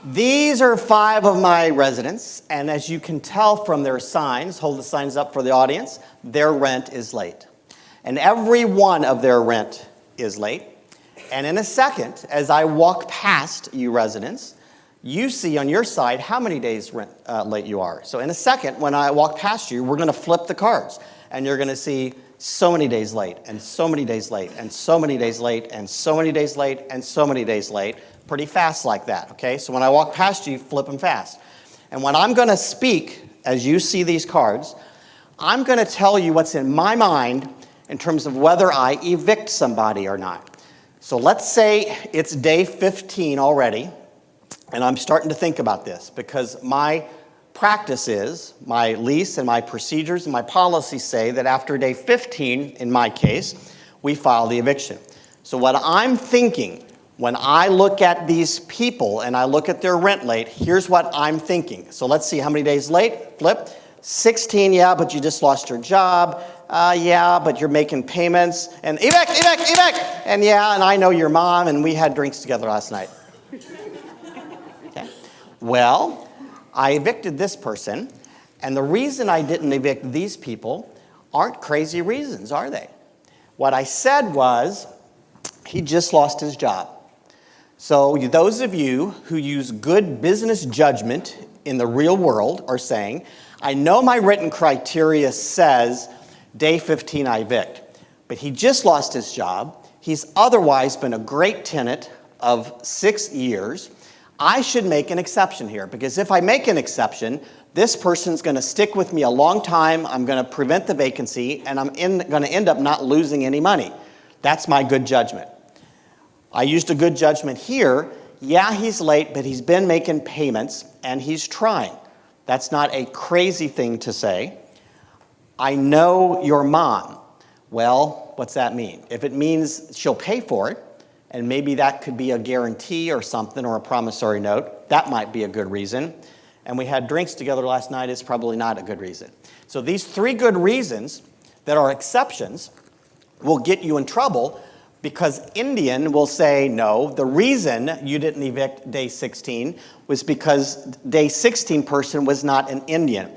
These are 5 of my residents, and as you can tell from their signs, hold the signs up for the audience, their rent is late. And every one of their rent is late. And in a second, as I walk past you residents, you see on your side how many days late you are. So in a second, when I walk past you, we're going to flip the cards, and you're going to see so many days late, and so many days late, and so many days late, and so many days late, and so many days late, pretty fast like that, okay? So when I walk past you, flip them fast. And when I'm going to speak, as you see these cards, I'm going to tell you what's in my mind in terms of whether I evict somebody or not. So let's say it's day 15 already, and I'm starting to think about this because my practice is, my lease and my procedures and my policies say that after day 15, in my case, we file the eviction. So what I'm thinking when I look at these people and I look at their rent late, here's what I'm thinking. So let's see how many days late, flip. 16, yeah, but you just lost your job. Yeah, but you're making payments. And evict. And yeah, and I know your mom and we had drinks together last night. Okay. Well, I evicted this person, and the reason I didn't evict these people aren't crazy reasons, are they? What I said was, he just lost his job. So those of you who use good business judgment in the real world are saying, I know my written criteria says day 15 I evict, but he just lost his job. He's otherwise been a great tenant of 6 years. I should make an exception here, because if I make an exception, this person's going to stick with me a long time, I'm going to prevent the vacancy, and I'm going to end up not losing any money. That's my good judgment. I used a good judgment here. Yeah, he's late, but he's been making payments, and he's trying. That's not a crazy thing to say. I know your mom. Well, what's that mean? If it means she'll pay for it, and maybe that could be a guarantee or something, or a promissory note, that might be a good reason. And we had drinks together last night is probably not a good reason. So these 3 good reasons that are exceptions will get you in trouble, because Indian will say, no, the reason you didn't evict day 16 was because day 16 person was not an Indian.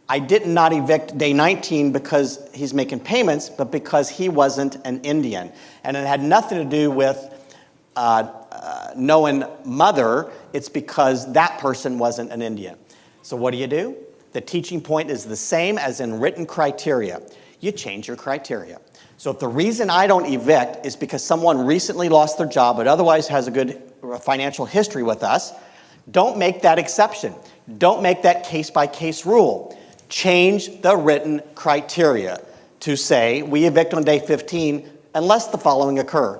I did not evict day 19 because he's making payments, but because he wasn't an Indian. And it had nothing to do with knowing mother, it's because that person wasn't an Indian. So what do? The teaching point is the same as in written criteria. You change your criteria. So if the reason I don't evict is because someone recently lost their job but otherwise has a good financial history with us, don't make that exception. Don't make that case-by-case rule. Change the written criteria to say we evict on day 15 unless the following occur, :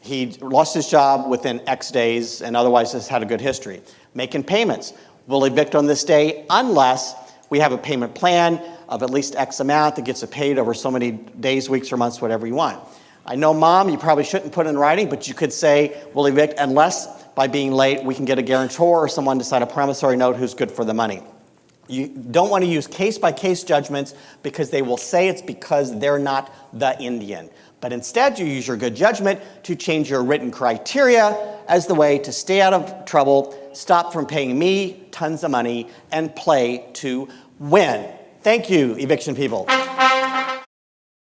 he lost his job within X days and otherwise has had a good history. Making payments. We'll evict on this day unless we have a payment plan of at least X amount that gets paid over so many days, weeks, or months, whatever you want. I know, Mom, you probably shouldn't put in writing, but you could say we'll evict unless by being late we can get a guarantor or someone to sign a promissory note who's good for the money. You don't want to use case-by-case judgments because they will say it's because they're not the Indian. But instead, you use your good judgment to change your written criteria as the way to stay out of trouble, stop from paying me tons of money, and play to win. Thank you, eviction people.